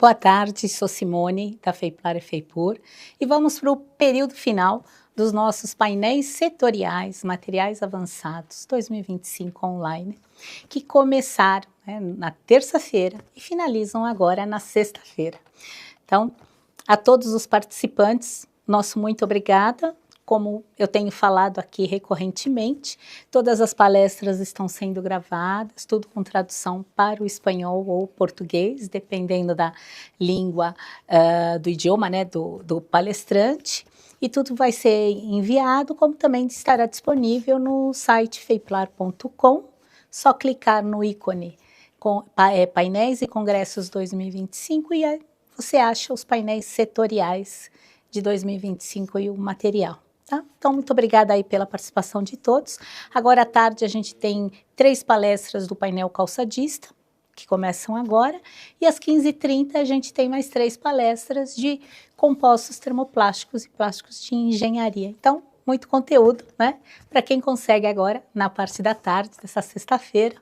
Boa tarde, sou Simone, da Feiplar e Feipur, e vamos para o período final dos nossos painéis setoriais, materiais avançados 2025 online, que começaram na terça-feira e finalizam agora na sexta-feira. Então, a todos os participantes, nosso muito obrigada. Como eu tenho falado aqui recorrentemente, todas as palestras estão sendo gravadas, tudo com tradução para o espanhol ou português, dependendo da língua, do idioma, do palestrante, e tudo vai ser enviado, como também estará disponível no site feiplar.com, só clicar no ícone Painéis e Congressos 2025 e aí você acha os painéis setoriais de 2025 e o material. Tá? Então, muito obrigada aí pela participação de todos. Agora à tarde a gente tem 3 palestras do painel calçadista, que começam agora, e às 15h30 a gente tem mais 3 palestras de compostos termoplásticos e plásticos de engenharia. Então, muito conteúdo, né? Para quem consegue agora, na parte da tarde, dessa sexta-feira,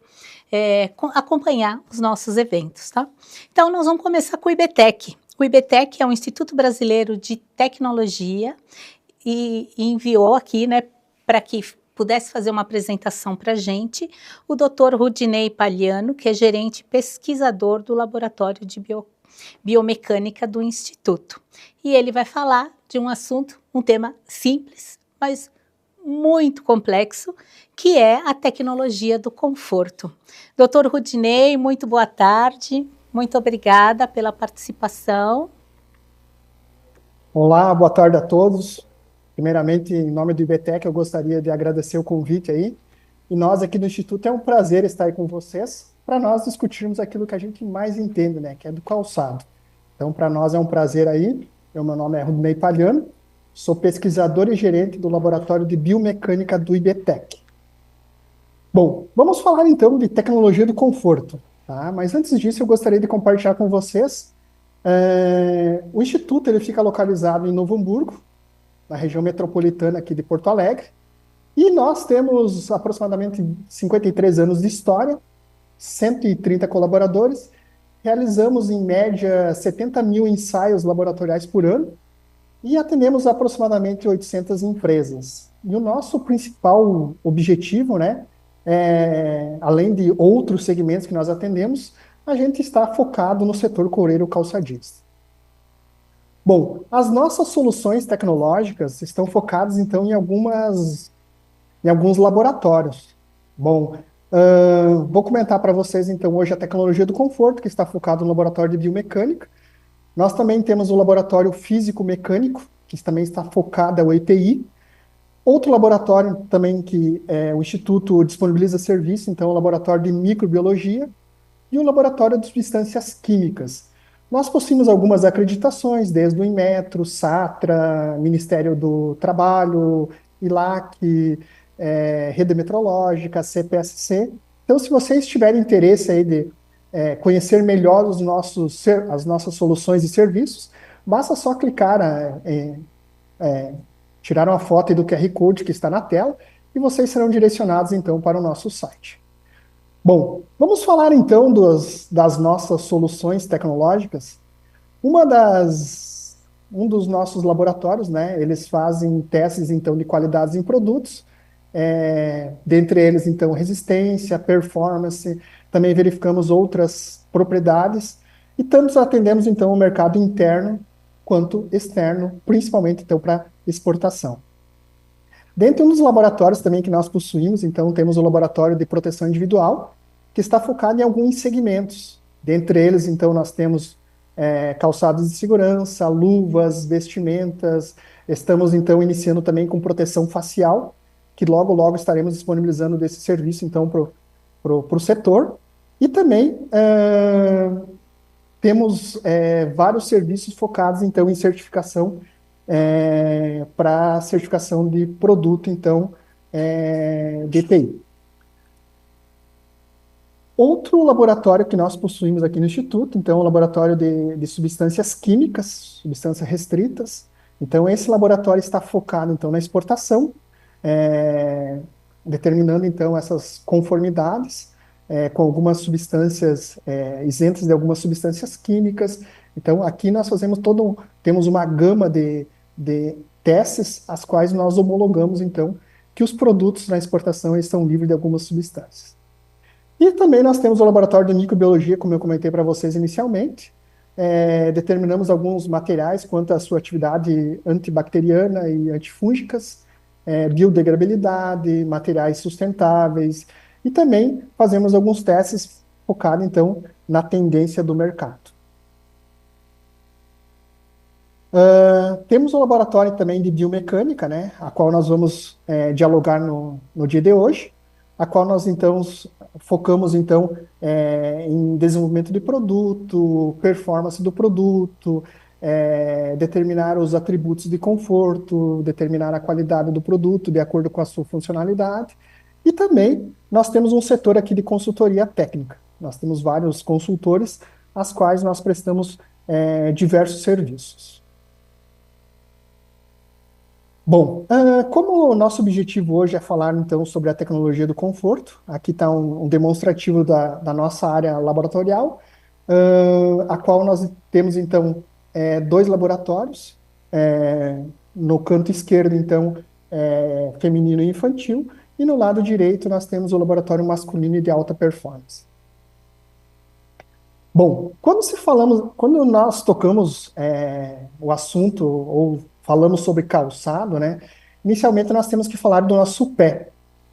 acompanhar os nossos eventos, tá? Então, nós vamos começar com o IBTEC. O IBTEC é o Instituto Brasileiro de Tecnologia, e enviou aqui, né, para que pudesse fazer uma apresentação para a gente, o Dr. Rudinei Paliano, que é gerente pesquisador do Laboratório de Biomecânica do Instituto. E ele vai falar de um assunto, um tema simples, mas muito complexo, que é a tecnologia do conforto. Dr. Rudinei, muito boa tarde, muito obrigada pela participação. Olá, boa tarde a todos. Primeiramente, em nome do IBTEC, eu gostaria de agradecer o convite aí. E nós aqui do Instituto, é um prazer estar aí com vocês, para nós discutirmos aquilo que a gente mais entende, né, que é do calçado. Então, para nós é um prazer aí. Meu nome é Rudinei Paliano, sou pesquisador e gerente do Laboratório de Biomecânica do IBTEC. Bom, vamos falar então de tecnologia do conforto, tá? Mas antes disso, eu gostaria de compartilhar com vocês. O Instituto ele fica localizado em Novo Hamburgo, na região metropolitana aqui de Porto Alegre, e nós temos aproximadamente 53 anos de história, 130 colaboradores, realizamos em média 70 mil ensaios laboratoriais por ano e atendemos aproximadamente 800 empresas. E o nosso principal objetivo, né, além de outros segmentos que nós atendemos, a gente está focado no setor coureiro calçadista. Bom, as nossas soluções tecnológicas estão focadas, então, em alguns laboratórios. Bom, vou comentar para vocês, então, hoje a tecnologia do conforto, que está focado no laboratório de biomecânica. Nós também temos o laboratório físico-mecânico, que também está focado, é o EPI. Outro laboratório também que o Instituto disponibiliza serviço, então, é o laboratório de microbiologia e o laboratório de substâncias químicas. Nós possuímos algumas acreditações, desde o Inmetro, SATRA, Ministério do Trabalho, ILAC, Rede Metrológica, CPSC. Então, se vocês tiverem interesse aí de conhecer melhor as nossas soluções e serviços, basta só clicar, tirar uma foto aí do QR Code que está na tela e vocês serão direcionados, então, para o nosso site. Bom, vamos falar então das nossas soluções tecnológicas. Um dos nossos laboratórios, né, eles fazem testes então de qualidades em produtos, dentre eles então resistência, performance, também verificamos outras propriedades e tanto atendemos então o mercado interno quanto externo, principalmente então para exportação. Dentro dos laboratórios também que nós possuímos, então, temos o laboratório de proteção individual, que está focado em alguns segmentos. Dentre eles, então, nós temos calçados de segurança, luvas, vestimentas. Estamos, então, iniciando também com proteção facial, que logo, logo estaremos disponibilizando desse serviço, então, para o setor. E também temos vários serviços focados, então, em certificação para certificação de produto, então, de EPI. Outro laboratório que nós possuímos aqui no Instituto, então, é o laboratório de substâncias químicas, substâncias restritas. Então, esse laboratório está focado, então, na exportação, determinando, então, essas conformidades com algumas substâncias, isentas de algumas substâncias químicas, Então, aqui nós fazemos temos uma gama de testes, as quais nós homologamos, então, que os produtos na exportação estão livres de algumas substâncias. E também nós temos o laboratório de microbiologia, como eu comentei para vocês inicialmente. Determinamos alguns materiais quanto à sua atividade antibacteriana e antifúngicas, biodegradabilidade, materiais sustentáveis, e também fazemos alguns testes focados, então, na tendência do mercado. Temos um laboratório também de biomecânica, né, a qual nós vamos dialogar no dia de hoje, a qual nós, então, focamos, então, em desenvolvimento de produto, performance do produto, determinar os atributos de conforto, determinar a qualidade do produto de acordo com a sua funcionalidade. E também nós temos um setor aqui de consultoria técnica. Nós temos vários consultores, às quais nós prestamos diversos serviços. Bom, como o nosso objetivo hoje é falar, então, sobre a tecnologia do conforto, aqui está um demonstrativo da nossa área laboratorial, a qual nós temos, então, dois laboratórios, no canto esquerdo, então, feminino e infantil, e no lado direito nós temos o laboratório masculino e de alta performance. Bom, quando nós tocamos o assunto ou falamos sobre calçado, né? Inicialmente nós temos que falar do nosso pé,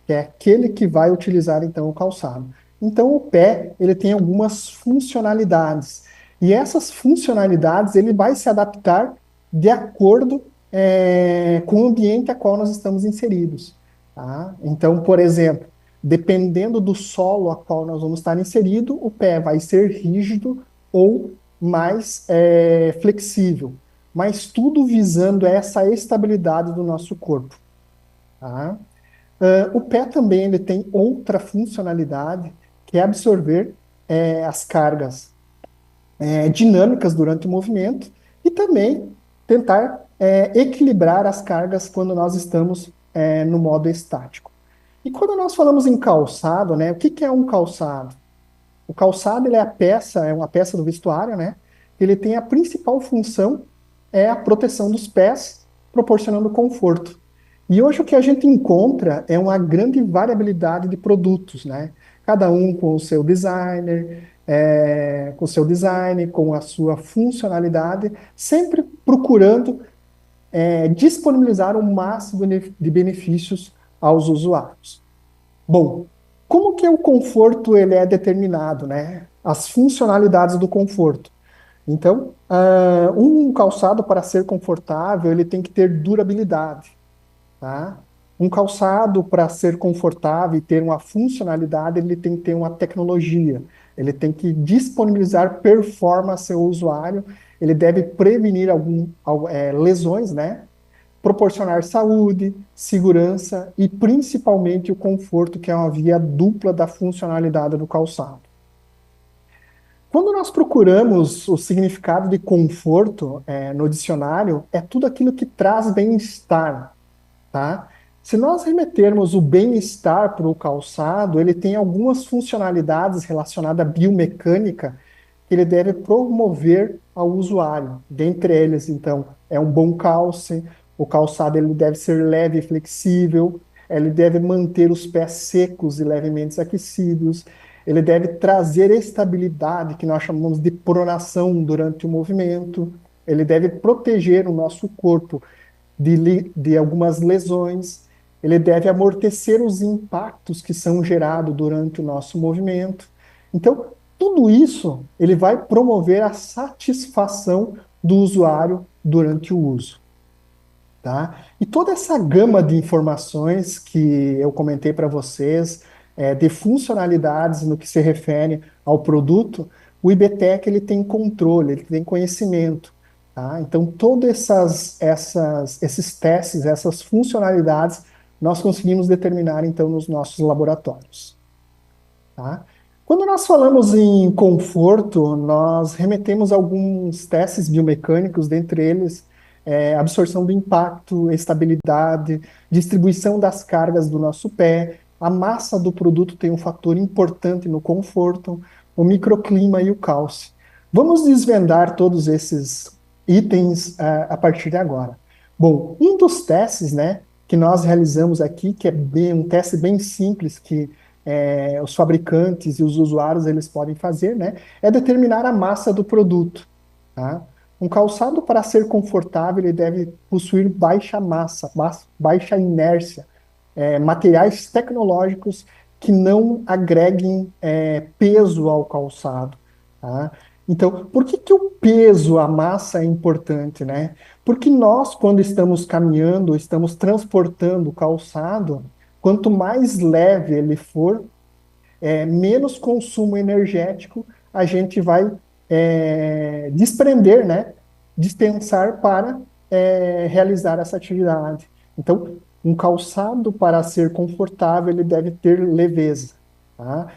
que é aquele que vai utilizar então o calçado. Então o pé, ele tem algumas funcionalidades, e essas funcionalidades ele vai se adaptar de acordo com o ambiente a qual nós estamos inseridos, tá? Então, por exemplo, dependendo do solo a qual nós vamos estar inserido, o pé vai ser rígido ou mais flexível, mas tudo visando essa estabilidade do nosso corpo, tá? O pé também ele tem outra funcionalidade, que é absorver as cargas dinâmicas durante o movimento e também tentar equilibrar as cargas quando nós estamos no modo estático. E quando nós falamos em calçado, né, o que é um calçado? O calçado ele é uma peça do vestuário, né? Ele tem a principal função a proteção dos pés, proporcionando conforto. E hoje o que a gente encontra é uma grande variabilidade de produtos, né? Cada um com o seu designer, com a sua funcionalidade, sempre procurando disponibilizar o máximo de benefícios aos usuários. Bom, como que o conforto ele é determinado, né? As funcionalidades do conforto. Então, um calçado para ser confortável, ele tem que ter durabilidade, tá? Um calçado para ser confortável e ter uma funcionalidade, ele tem que ter uma tecnologia. Ele tem que disponibilizar performance ao usuário, ele deve prevenir lesões, né? Proporcionar saúde, segurança e principalmente o conforto, que é uma via dupla da funcionalidade do calçado. Quando nós procuramos o significado de conforto no dicionário, é tudo aquilo que traz bem-estar, tá? Se nós remetermos o bem-estar para o calçado, ele tem algumas funcionalidades relacionadas à biomecânica que ele deve promover ao usuário. Dentre eles, então, é um bom calce, o calçado ele deve ser leve e flexível, ele deve manter os pés secos e levemente aquecidos, ele deve trazer estabilidade, que nós chamamos de pronação durante o movimento, ele deve proteger o nosso corpo de algumas lesões, ele deve amortecer os impactos que são gerados durante o nosso movimento. Então, tudo isso ele vai promover a satisfação do usuário durante o uso, tá? E toda essa gama de informações que eu comentei para vocês, de funcionalidades no que se refere ao produto, o IBTEC ele tem controle, ele tem conhecimento, tá? Então, todos esses testes, essas funcionalidades, nós conseguimos determinar, então, nos nossos laboratórios, tá? Quando nós falamos em conforto, nós remetemos a alguns testes biomecânicos, dentre eles, absorção do impacto, estabilidade, distribuição das cargas do nosso pé, a massa do produto tem um fator importante no conforto, o microclima e o calce. Vamos desvendar todos esses itens a partir de agora. Bom, um dos testes, né, que nós realizamos aqui, que é um teste bem simples que os fabricantes e os usuários eles podem fazer, né, é determinar a massa do produto. Tá? Um calçado, para ser confortável, ele deve possuir baixa massa, baixa inércia, materiais tecnológicos que não agreguem peso ao calçado. Tá? Então, por que que o peso, a massa é importante, né? Porque nós, quando estamos caminhando, estamos transportando o calçado, quanto mais leve ele for, menos consumo energético a gente vai desprender, né? Dispensar para realizar essa atividade. Então, um calçado, para ser confortável, ele deve ter leveza, tá?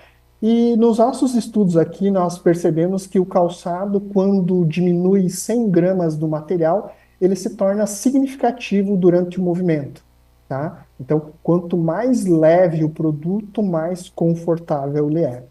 E nos nossos estudos aqui, nós percebemos que o calçado, quando diminui 100 gramas do material, ele se torna significativo durante o movimento, tá? Então, quanto mais leve o produto, mais confortável ele é.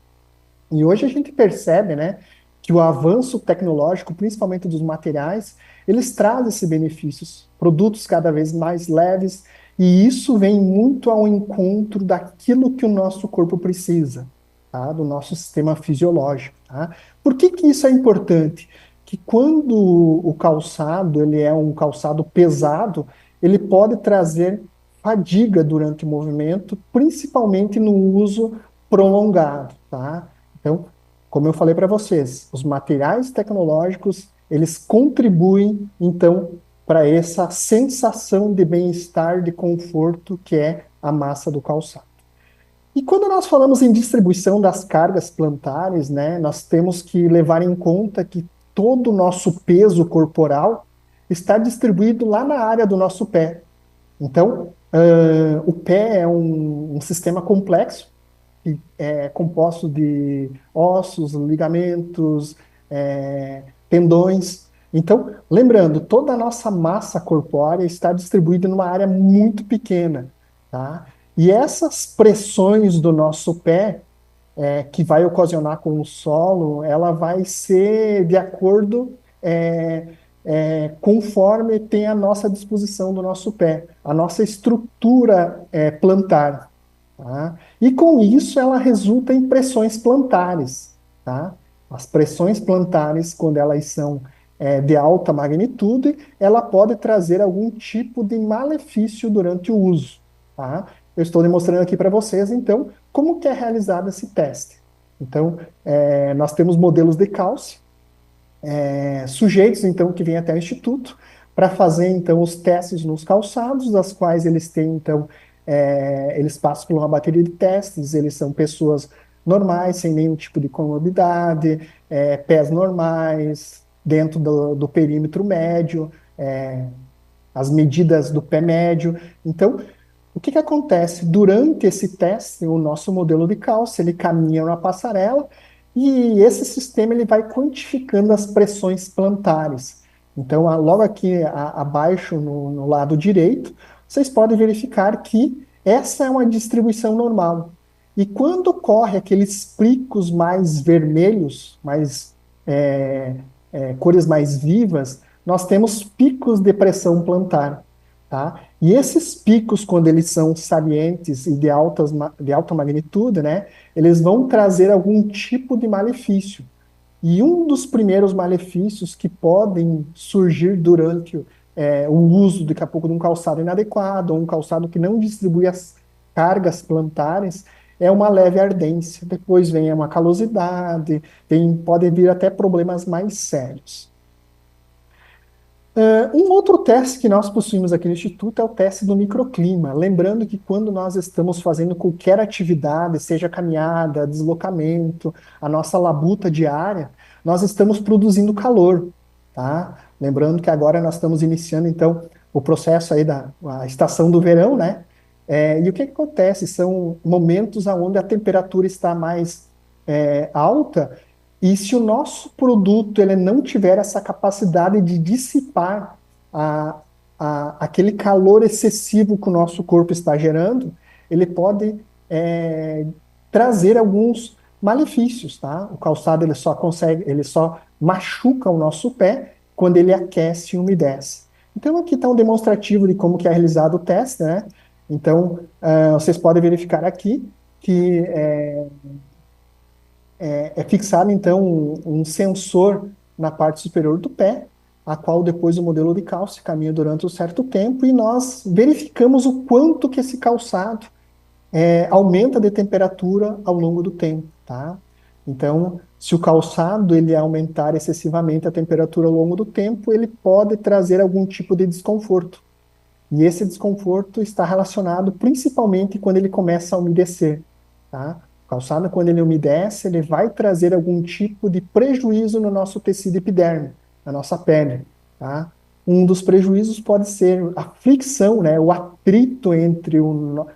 E hoje a gente percebe, né, que o avanço tecnológico, principalmente dos materiais, eles trazem esses benefícios, produtos cada vez mais leves, e isso vem muito ao encontro daquilo que o nosso corpo precisa, tá? Do nosso sistema fisiológico, tá? Por que que isso é importante? Que quando o calçado, ele é um calçado pesado, ele pode trazer fadiga durante o movimento, principalmente no uso prolongado, tá? Então, como eu falei para vocês, os materiais tecnológicos, eles contribuem, então, para essa sensação de bem-estar, de conforto que é a massa do calçado. E quando nós falamos em distribuição das cargas plantares, né, nós temos que levar em conta que todo o nosso peso corporal está distribuído lá na área do nosso pé. Então, o pé é um sistema complexo, que é composto de ossos, ligamentos, tendões. Então, lembrando, toda a nossa massa corpórea está distribuída numa área muito pequena, tá? E essas pressões do nosso pé, que vai ocasionar com o solo, ela vai ser de acordo, conforme tem a nossa disposição do nosso pé, a nossa estrutura plantar. Tá? E com isso ela resulta em pressões plantares. Tá? As pressões plantares, quando elas são de alta magnitude, ela pode trazer algum tipo de malefício durante o uso. Tá? Eu estou demonstrando aqui para vocês, então, como que é realizado esse teste. Então, nós temos modelos de cálcio, sujeitos, então, que vêm até o instituto para fazer, então, os testes nos calçados, das quais eles têm, então, eles passam por uma bateria de testes, eles são pessoas normais, sem nenhum tipo de comorbidade, pés normais, dentro do perímetro médio, as medidas do pé médio. Então, o que que acontece? Durante esse teste, o nosso modelo de cálcio, ele caminha na passarela e esse sistema ele vai quantificando as pressões plantares. Então, logo aqui abaixo, no lado direito, vocês podem verificar que essa é uma distribuição normal. E quando ocorre aqueles picos mais vermelhos, cores mais vivas, nós temos picos de pressão plantar. Tá? E esses picos, quando eles são salientes e de alta magnitude, né, eles vão trazer algum tipo de malefício. E um dos primeiros malefícios que podem surgir durante o uso, daqui a pouco, de um calçado inadequado, ou um calçado que não distribui as cargas plantares, é uma leve ardência. Depois vem uma calosidade, podem vir até problemas mais sérios. Um outro teste que nós possuímos aqui no Instituto é o teste do microclima. Lembrando que quando nós estamos fazendo qualquer atividade, seja caminhada, deslocamento, a nossa labuta diária, nós estamos produzindo calor, tá? Lembrando que agora nós estamos iniciando, então, o processo aí a estação do verão, né? E o que que acontece? São momentos onde a temperatura está mais alta, e se o nosso produto ele não tiver essa capacidade de dissipar aquele calor excessivo que o nosso corpo está gerando, ele pode trazer alguns malefícios, tá? O calçado ele só machuca o nosso pé quando ele aquece e umedece. Então aqui está um demonstrativo de como que é realizado o teste, né? Então vocês podem verificar aqui que é fixado então um sensor na parte superior do pé, a qual depois o modelo de calça caminha durante um certo tempo e nós verificamos o quanto que esse calçado aumenta de temperatura ao longo do tempo, tá? Então, se o calçado ele aumentar excessivamente a temperatura ao longo do tempo, ele pode trazer algum tipo de desconforto. E esse desconforto está relacionado principalmente quando ele começa a umedecer, tá? O calçado, quando ele umedece, ele vai trazer algum tipo de prejuízo no nosso tecido epidérmico, na nossa pele, tá? Um dos prejuízos pode ser a fricção, né, o atrito entre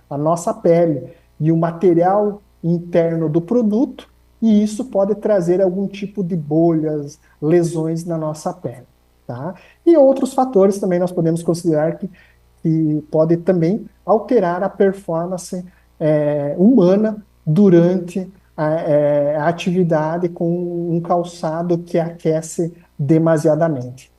a nossa pele e o material interno do produto, e isso pode trazer algum tipo de bolhas, lesões na nossa pele, tá? E outros fatores também nós podemos considerar que pode também alterar a performance humana durante a atividade com um calçado que aquece demasiadamente.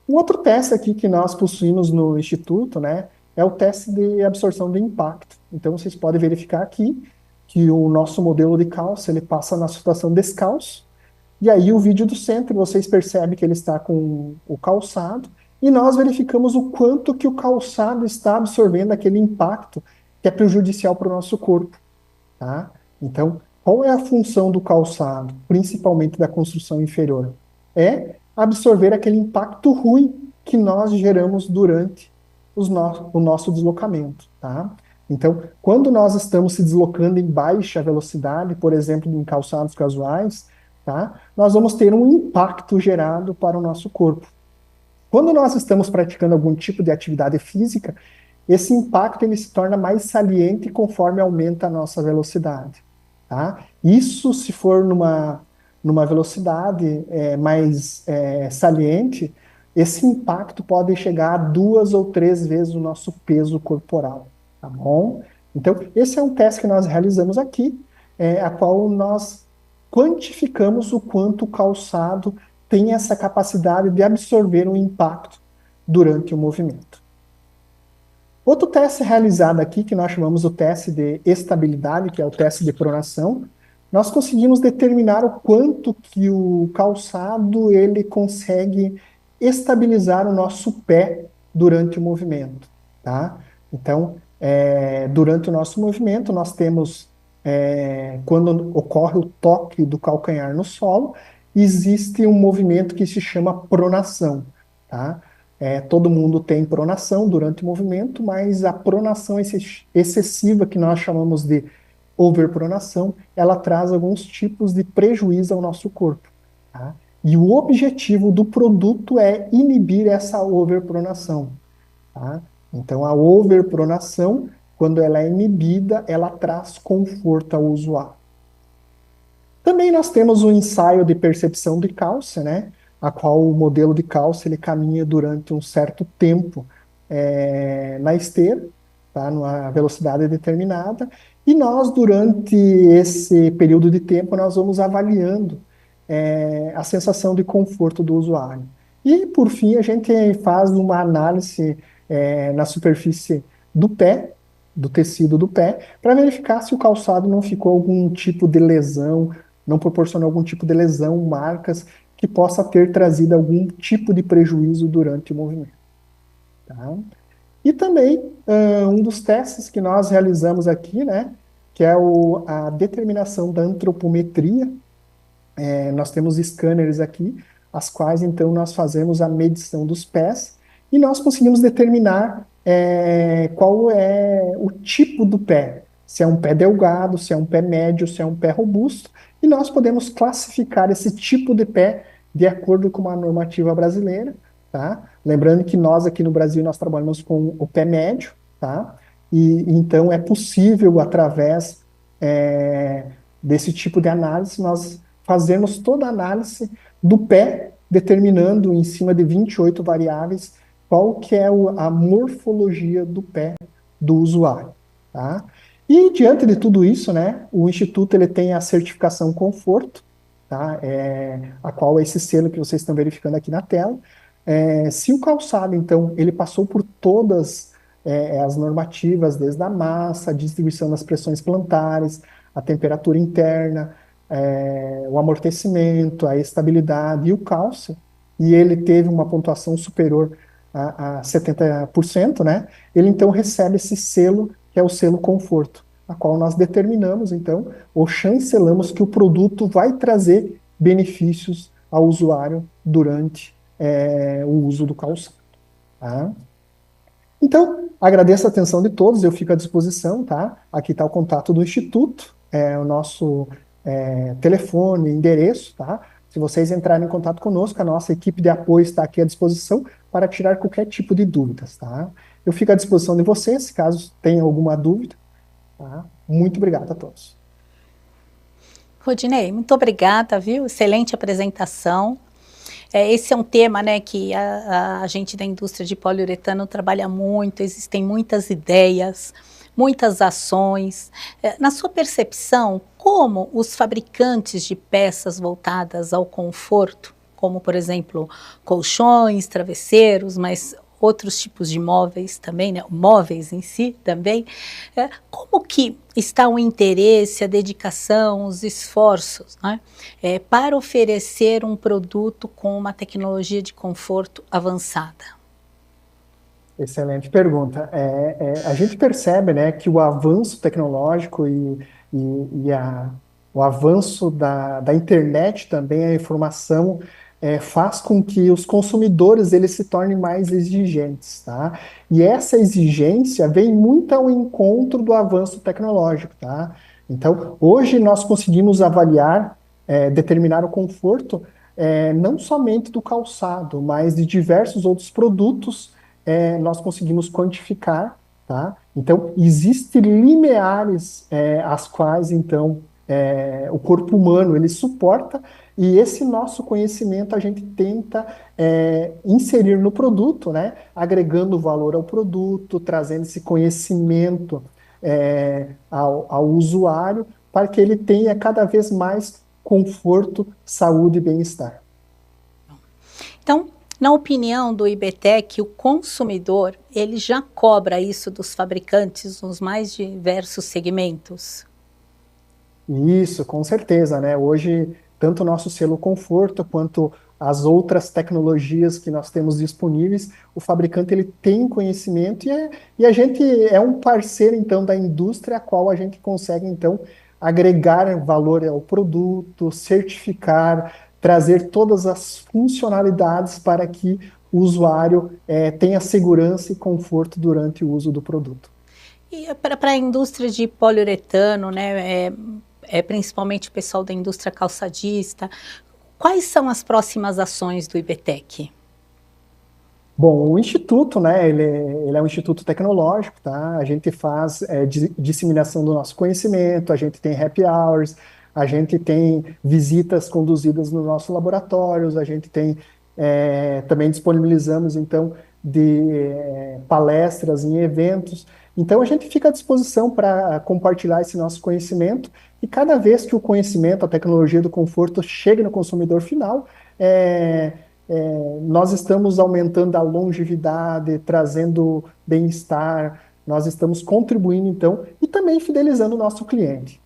Um outro teste aqui que nós possuímos no Instituto, né, é o teste de absorção de impacto. Então, vocês podem verificar aqui que o nosso modelo de calça, ele passa na situação descalço, e aí o vídeo do centro, vocês percebem que ele está com o calçado, e nós verificamos o quanto que o calçado está absorvendo aquele impacto que é prejudicial para o nosso corpo, tá? Então, qual é a função do calçado, principalmente da construção inferior? É absorver aquele impacto ruim que nós geramos durante o nosso deslocamento, tá? Então, quando nós estamos se deslocando em baixa velocidade, por exemplo, em calçados casuais, tá? Nós vamos ter um impacto gerado para o nosso corpo. Quando nós estamos praticando algum tipo de atividade física, esse impacto ele se torna mais saliente conforme aumenta a nossa velocidade, tá? Isso se for numa velocidade mais saliente, esse impacto pode chegar a 2 ou 3 vezes o nosso peso corporal, tá bom? Então, esse é um teste que nós realizamos aqui, a qual nós quantificamos o quanto o calçado tem essa capacidade de absorver um impacto durante o movimento. Outro teste realizado aqui, que nós chamamos o teste de estabilidade, que é o teste de pronação, nós conseguimos determinar o quanto que o calçado ele consegue estabilizar o nosso pé durante o movimento, tá? Então, durante o nosso movimento, nós temos, quando ocorre o toque do calcanhar no solo, existe um movimento que se chama pronação, tá? Todo mundo tem pronação durante o movimento, mas a pronação excessiva, que nós chamamos de overpronação, ela traz alguns tipos de prejuízo ao nosso corpo, tá? E o objetivo do produto é inibir essa overpronação, tá? Então, a overpronação, quando ela é inibida, ela traz conforto ao usuário. Também nós temos o ensaio de percepção de calça, né? A qual o modelo de calça ele caminha durante um certo tempo na esteira, tá? Numa velocidade determinada, e nós, durante esse período de tempo, nós vamos avaliando a sensação de conforto do usuário. E, por fim, a gente faz uma análise na superfície do pé, do tecido do pé, para verificar se o calçado não ficou algum tipo de lesão, não proporcionou algum tipo de lesão, marcas, que possa ter trazido algum tipo de prejuízo durante o movimento, tá? E também, um dos testes que nós realizamos aqui, né, que é a determinação da antropometria. Nós temos scanners aqui, as quais, então, nós fazemos a medição dos pés e nós conseguimos determinar qual é o tipo do pé, se é um pé delgado, se é um pé médio, se é um pé robusto, e nós podemos classificar esse tipo de pé de acordo com a normativa brasileira, tá? Lembrando que nós aqui no Brasil nós trabalhamos com o pé médio, tá? E então é possível, através desse tipo de análise, nós fazermos toda a análise do pé, determinando em cima de 28 variáveis qual que é a morfologia do pé do usuário, tá? E diante de tudo isso, né, o Instituto ele tem a certificação Conforto, tá? A qual é esse selo que vocês estão verificando aqui na tela. Se o calçado, então, ele passou por todas as normativas, desde a massa, a distribuição das pressões plantares, a temperatura interna, o amortecimento, a estabilidade e o cálcio, e ele teve uma pontuação superior a 70%, né? Ele então recebe esse selo, que é o selo conforto, a qual nós determinamos, então, ou chancelamos que o produto vai trazer benefícios ao usuário durante o uso do calçado. Tá? Então, agradeço a atenção de todos, eu fico à disposição, tá? Aqui está o contato do Instituto, o nosso telefone, endereço, tá? Se vocês entrarem em contato conosco, a nossa equipe de apoio está aqui à disposição para tirar qualquer tipo de dúvidas, tá? Eu fico à disposição de vocês, caso tenham alguma dúvida, tá? Muito obrigado a todos. Rodinei, muito obrigada, viu? Excelente apresentação. Esse é um tema, né, que a gente da indústria de poliuretano trabalha muito, existem muitas ideias, muitas ações. Na sua percepção, como os fabricantes de peças voltadas ao conforto, como por exemplo colchões, travesseiros, mas outros tipos de móveis também, né, móveis em si também, como que está o interesse, a dedicação, os esforços, né, para oferecer um produto com uma tecnologia de conforto avançada? Excelente pergunta. A gente percebe, né, que o avanço tecnológico e o avanço da internet também, a informação, faz com que os consumidores eles se tornem mais exigentes, tá? E essa exigência vem muito ao encontro do avanço tecnológico, tá? Então, hoje nós conseguimos avaliar, determinar o conforto, não somente do calçado, mas de diversos outros produtos nós conseguimos quantificar, tá? Então, existem limiares as quais, então, o corpo humano, ele suporta, e esse nosso conhecimento a gente tenta inserir no produto, né? Agregando valor ao produto, trazendo esse conhecimento ao usuário, para que ele tenha cada vez mais conforto, saúde e bem-estar. Então, na opinião do IBTEC, o consumidor, ele já cobra isso dos fabricantes nos mais diversos segmentos? Isso, com certeza, né? Hoje, tanto o nosso selo conforto quanto as outras tecnologias que nós temos disponíveis, o fabricante ele tem conhecimento e a gente é um parceiro, então, da indústria a qual a gente consegue, então, agregar valor ao produto, certificar, trazer todas as funcionalidades para que o usuário tenha segurança e conforto durante o uso do produto. E para a indústria de poliuretano, né, principalmente o pessoal da indústria calçadista, quais são as próximas ações do IBTEC? Bom, o Instituto, né, ele é um instituto tecnológico, tá? A gente faz disseminação do nosso conhecimento, a gente tem happy hours, a gente tem visitas conduzidas nos nossos laboratórios, a gente tem, também disponibilizamos, então, palestras em eventos. Então, a gente fica à disposição para compartilhar esse nosso conhecimento e cada vez que o conhecimento, a tecnologia do conforto chegue no consumidor final, nós estamos aumentando a longevidade, trazendo bem-estar, nós estamos contribuindo, então, e também fidelizando o nosso cliente.